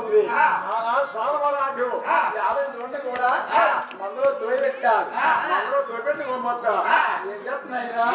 ఉంది. ఆనాడు సాలమరాజు 50 నుండి కూడా మందులో తోయబెట్టారు. మందులో తోయబెట్టి మొత్త ఏం చేస్తున్నాయినా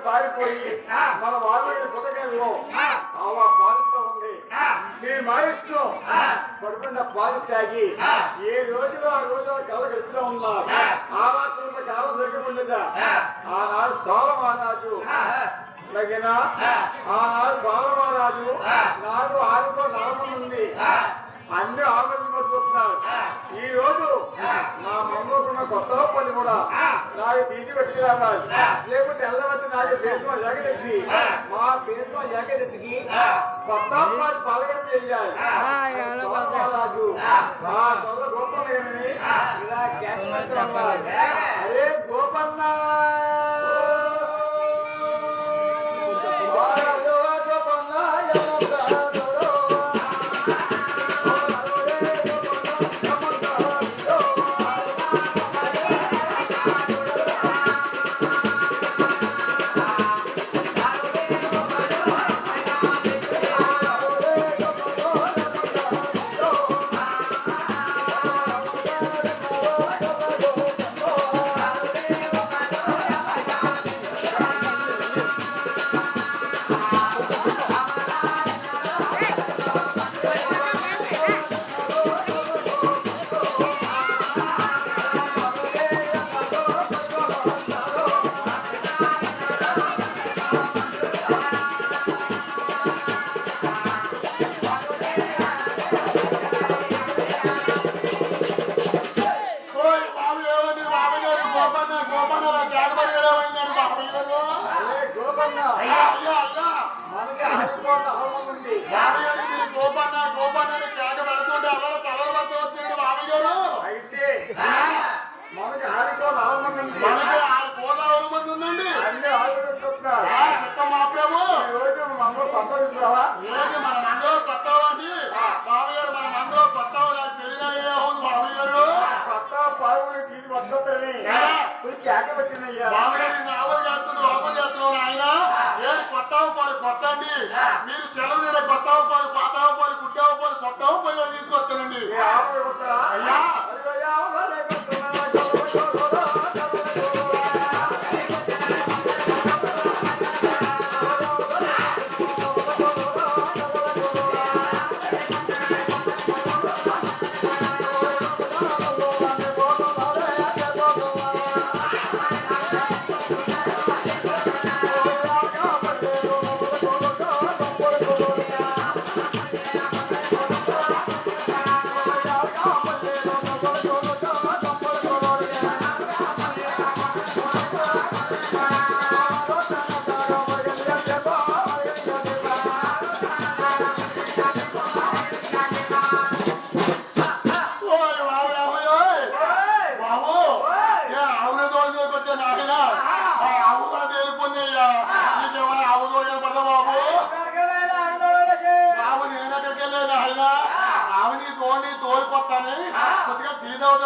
పారిపోయి మన వాళ్ళు పుట్టగల్లో ఆవా పాలుతూ ఉంది. నీ మాయస్సు పడుకుండా పాలు తాగి ఏ రోజులో ఆ రోజు కళ గడుపుతూ ఉన్నారు. ఆ మాత్రం కాలం దగ్గర ఆనాడు సోలమహారాజు తగిన ఆనాడు సోలమహారాజు నాకు ఆరుతో నామం ఉంది. అన్ని ఆలోచించుకుంటున్నారు. ఈ రోజు నా మమ్మకున్న కొత్త పని కూడా నాకు తీసి పెట్టి రావాలి. లేకపోతే ఎల్లవచ్చి నాకు పేరుతో ఎగదెచ్చి మా పేరుతో ఎగదెచ్చికి కొత్త పాలన చేయాలి. రాజు ఆ తొల గోపనేమని ఇలా అరే గోపన్న కొత్తండి మీరు చెలవు కొత్త పాత గుడ్డ కొత్త తీసుకొస్తానండి. అయ్యా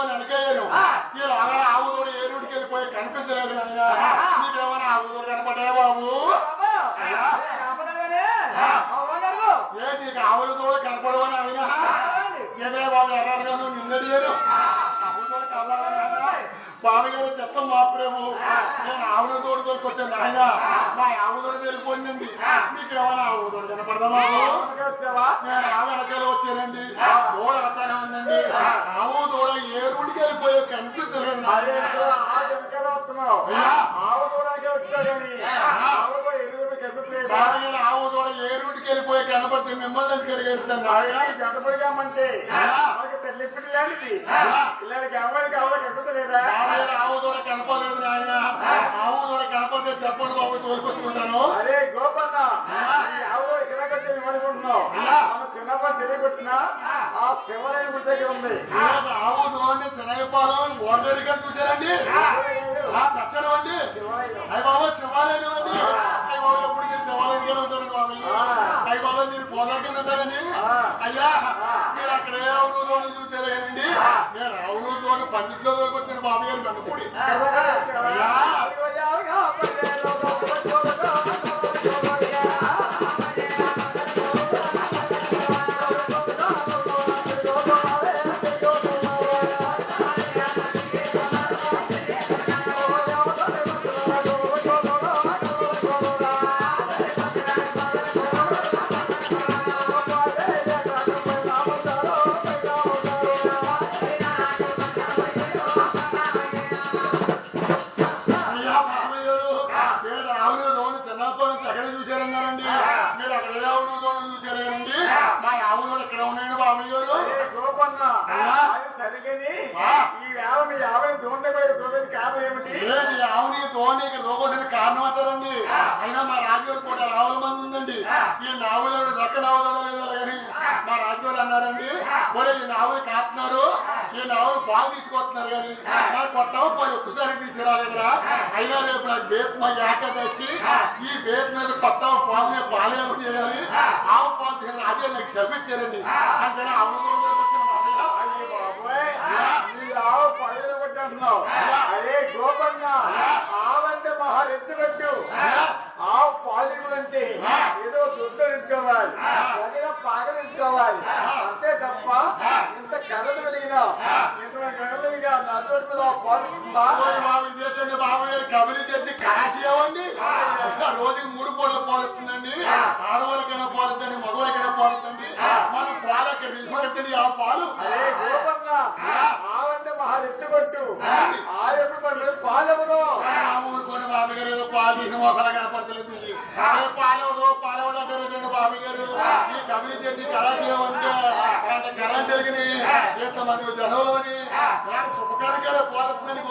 వెనకయ్యాను మీరు అలా ఆవుదోడు ఏరుడికి వెళ్ళిపోయి కనిపించలేదు నాయన నీకేమైనా ఆవుదోడు కనపడ్డా బాబు ఏంటి నీకు ఆవుల దూడ కనపడవని అయినా ఏదే బాబు ఎర్రగాను నిన్నడియాను ఆవుదోడు కనపడాలన్నా బాబుగారు చెత్తం మాత్రము నేను ఆవుల దూడ దొరికొచ్చాను నాయన మా ఆవుదోడు వెళ్ళిపోయిందండి మీకేమైనా ఆవుదోడు కనపడదా బాబు నేను ఆవు వెనకాల వచ్చానండి దూడ అట్లానే ఉందండి ఆవు దూడ ఏరుడికి వెళ్ళిపోయే కనిపించలేదు ఆవు దూడ ఏరుడికి వెళ్ళిపోయే కనపడితే మిమ్మల్ని ఎందుకు అడిగేస్తాను కనపడిగామంటే పిల్లలకి ఎవరికి కనపడలేదా ఆవు దూడ కనపడలేదు నాయన ఆవు దూడ కనపడితే చెప్పండి బాబు తోలుకొచ్చుకుంటాను అరే గోపన్న ఎవరో తిరగొచ్చి అనుకుంటున్నావు చిన్నప్పటి తెలియకొచ్చిన ఆ శివరాయ గుడి దగ్గర ఉంది ఆవు దూడని చిన్నపాలెం ఓడరిగా చూసారండి దర్శనం అండి అయ్యి బాబా శివాలయం అండి అయ్యి బాబు ఎప్పుడు మీరు శివాలయంగా ఉంటారు బాబు అయ్యి బాబా మీరు పోదాకి ఉంటారండి అయ్యా మీరు అక్కడ ఏ ఆవు దూడ చూసారండి నేను ఆవు దూడ పండిట్లో వచ్చాను బాబు గారు కనుపూడి ఆవుని తోని ఇక్కడ లోకోసిన కారణం అంటారండి అయినా మా రాజుగారు కూడా ఆవుల మంది ఉందండి ఈ నావులు రక్క నావులు లేదు కానీ మా రాజుగారు అన్నారండి పోలే ఈ నావులు కాస్తున్నారు ఈ నావులు పాలు తీసుకొస్తున్నారు కానీ నాకు కొత్త పోయి ఒక్కసారి తీసుకురాలేదురా అయినా రేపు నాకు బేపు మా ఏకాదశి ఈ బేపు మీద కొత్త పాలు పాలేమో చేయాలి ఆవు పాలు తీసుకుని అదే నాకు శపించారండి అందుకని ఆవులు అరే గోపన్న ఆవంటే మహా ఎత్తుకట్టు ఆవు పాలింటే ఏదో దుడ్డు తీసుకోవాలి పాగలు తీసుకోవాలి అంతే తప్ప ఇంత కథలు కలిగినా ఇంత కథలుగా నడుపుతుందా పాలుతుందా బాబు గారు కబరి తెచ్చి కాశీ అవ్వండి రోజుకి 3 పూటలు పాలుతుందండి ఆడవాళ్ళకైనా పాలుతుంది మగవాళ్ళకైనా పాలుతుంది మనం పాలు అక్కడ తీసుకొచ్చండి ఆ పాలు అరే గోపన్న ఆవంటే మహా ఎత్తుకొట్టు ఆ ఎప్పుడు పాలెవరు ఊరుకోండి బాబు గారు ఏదో పాలు తీసిన మొక్కలు కనపడతలేదు పాలవడు అంటారు బాబు గారు ఈ కబరి తెచ్చి కళాశీ అంటే కరెంట్ వెలిగిని ఎంతమంది జనంలోని శుభకారిగా పోతుందని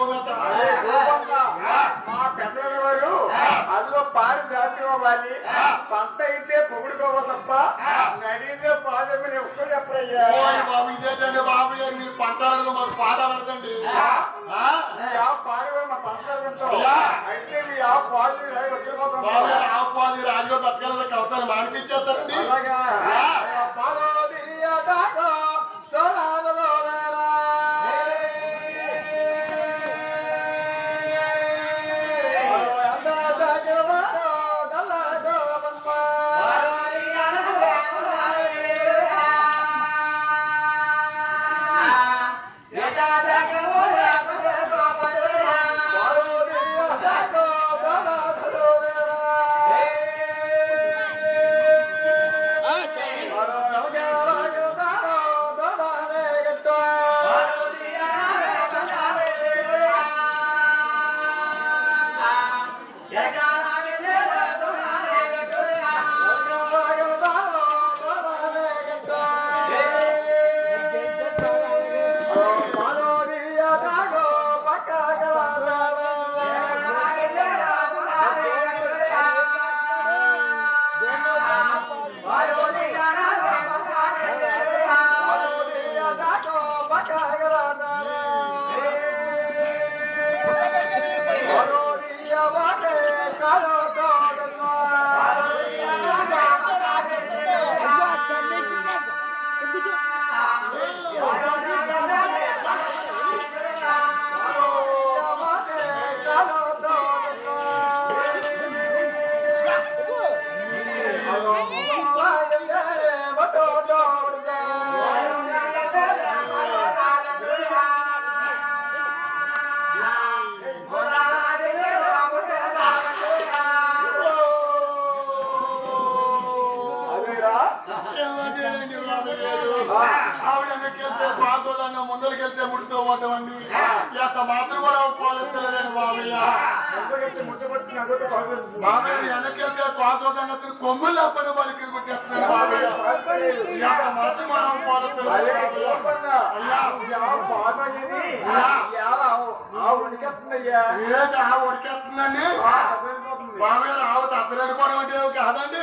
మా పెద్దల వారు అందులో పాలు దాచుకోవాలి పంట అయితే పొగుడుకోవాలి తప్ప నడితే పాదమని ఒక్కరు చెప్పయ్యా బాబు ఇదేంటండి బాబు గారు మీరు పంటలు మాకు పాట పడదండి పాలు మా పంట అయితే మీ ఆ పాలు ఆ పాలు రాజులో బతకాల కవితలు మానిపించేస్తారండి పడ్డామండి ఎంత మాత్రం కూడా పోలేస్తలేదండి బాబయ్య. ముందుకెత్తి ముద్దు పట్టి నవ్వుతూ పడుతుంది. బాబయ్య వెనకెళ్తే కోతోదన్నతను కొమ్ములు అప్పని బలికి కొట్టేస్తున్నాడు బాబయ్య. ఎంత మాత్రం కూడా అరే పోలేస్తలేదు గోపన్న, అయ్యా. ఆ బాబాయ్యని ఆ ఉడికేస్తుందయ్యా. ఏంటి ఆ ఉడికేస్తుందండి బాబయ్య ఆవు తప్పలేడుకోవడం అంటే కాదండి.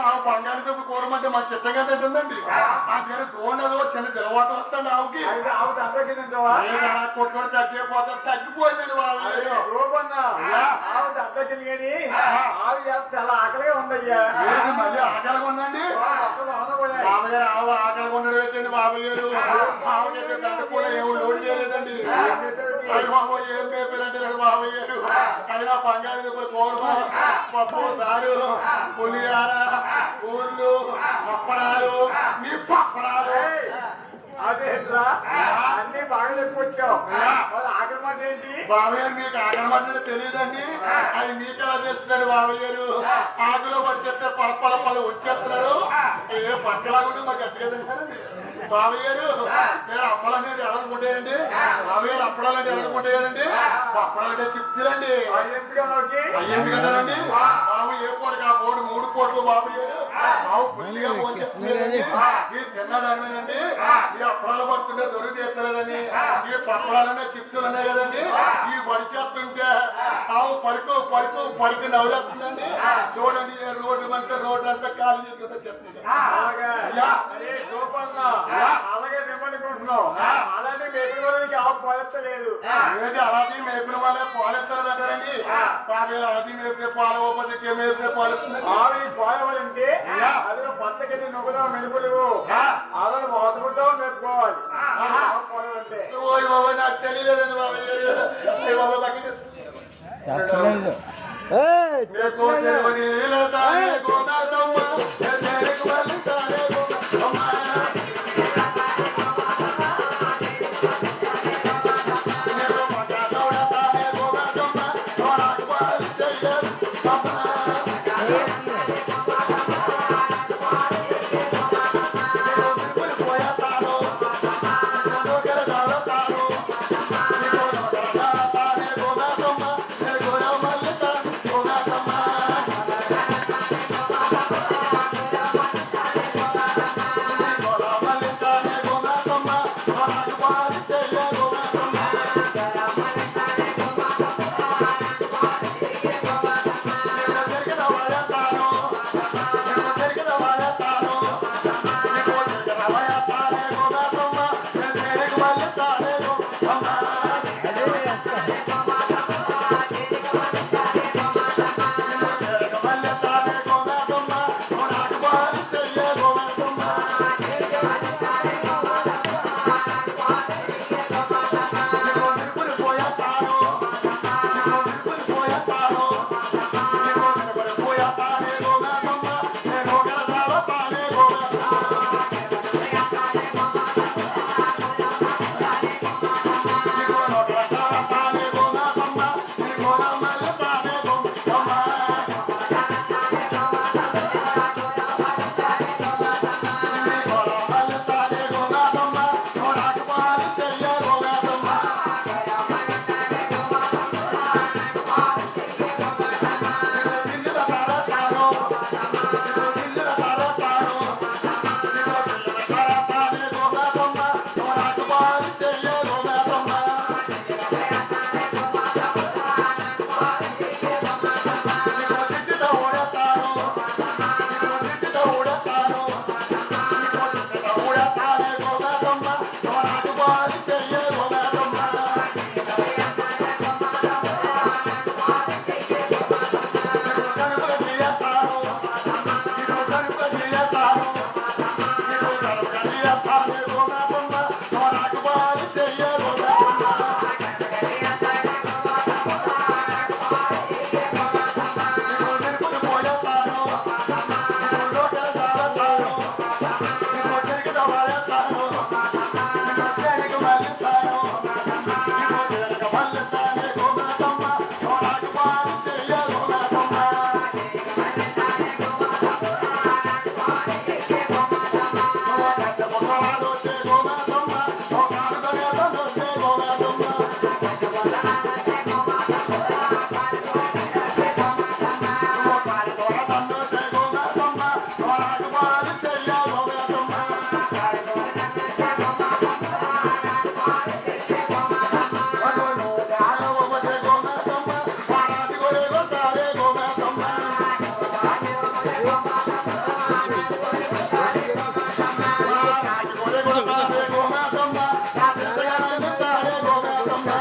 ఆవు బంగాళదుంప కూరమంటే మా చిత్తగా తింటుందండి. ఆ పేరు చూడదు చిన్న జలవాత వస్తుంది ఆవుకి. ఆవు దగ్గరికి తింటావా? కొట్టుకొని తగ్గిపోతాడు తగ్గిపోయిందండి బాబయ్య. గోపన్న, ఆవు దగ్గరికి కానీ ఆవు చాలా ఆకలిగా ఉందయ్యా. ఏంటి మళ్ళీ ఆకలిగా ఉందండి బాబయ్య. ఆవు ఆకలిగా ఉండడం ఏంటండి బాబయ్య గారు. ఆవుకి గంట కూడా ఏమి లోడ్ చేయలేదండి. అయ్య బాబు ఏం పేపరంటే బాబయ్య గారు. అయినా బంగాళదుంప కూర, పప్పు సారు, పులిహార, ఊర్లు, అప్పడాలు, మీ పప్పడాలు. అదేంట్రా అన్ని బాగా చెప్పుకొచ్చావు. ఆకలి మాట ఏంటి? బాబయ్య మీకు ఆకలి పడ్డది తెలియదండి. అది మీకు ఎలా తెస్తున్నాడు బాబయ్య గారు. ఆకులో వచ్చేస్తే పలపల వచ్చేస్తున్నారు. ఏ పక్కలాగా మాకు గట్టిగా తింటారండి బాబయ్య గారు. నేను అప్పలనేది ఎలాగుంటాయండి బాబయ్య గారు. అప్పడాలంటే ఎలాగుంటాయండి? అప్పడాలంటే చిప్స్లండి. అయ్యేంది కదండి బాబు. ఏ పూటకి ఆ పూట 3 పూటలు బాబయ్య గారు. బాబు పుల్లిగా పోంచేస్తున్నారండి. ఈ తిన్నదానివేనండి. ఈ అప్పడాలు పడుతుంటే దొరికి తీస్తలేదని ఈ పప్పడాలనే చిప్సులు ఉన్నాయి కదండి. ఈ వడి చేస్తుంటే ఆవు పరుకు నవ్వులేస్తుందండి. చూడండి రోడ్డు అంతా రోడ్డు అంతా ఖాళీ చేసుకుంటే చెప్తుంది. అలాగే నిమ్మనుకుంటున్నావు. అలాగే మేపుకోవడానికి ఆవు పోలెత్తలేదు. ఏంటి అలాగే మేపిన వాళ్ళే పాలెత్తలేదు అంటారండి. అలాగే మేపితే పాలు ఓపదికే మేపితే పాలెత్తుంది. ఆవి పోయవాలంటే అది పచ్చగడ్డి నువ్వులో మెలుపులు అలా మోసకుంటావు మేపుకోవాలి. పోవాలంటే ఓయ్ బాబా నాకు తెలియలేదండి బాబా. దొంగ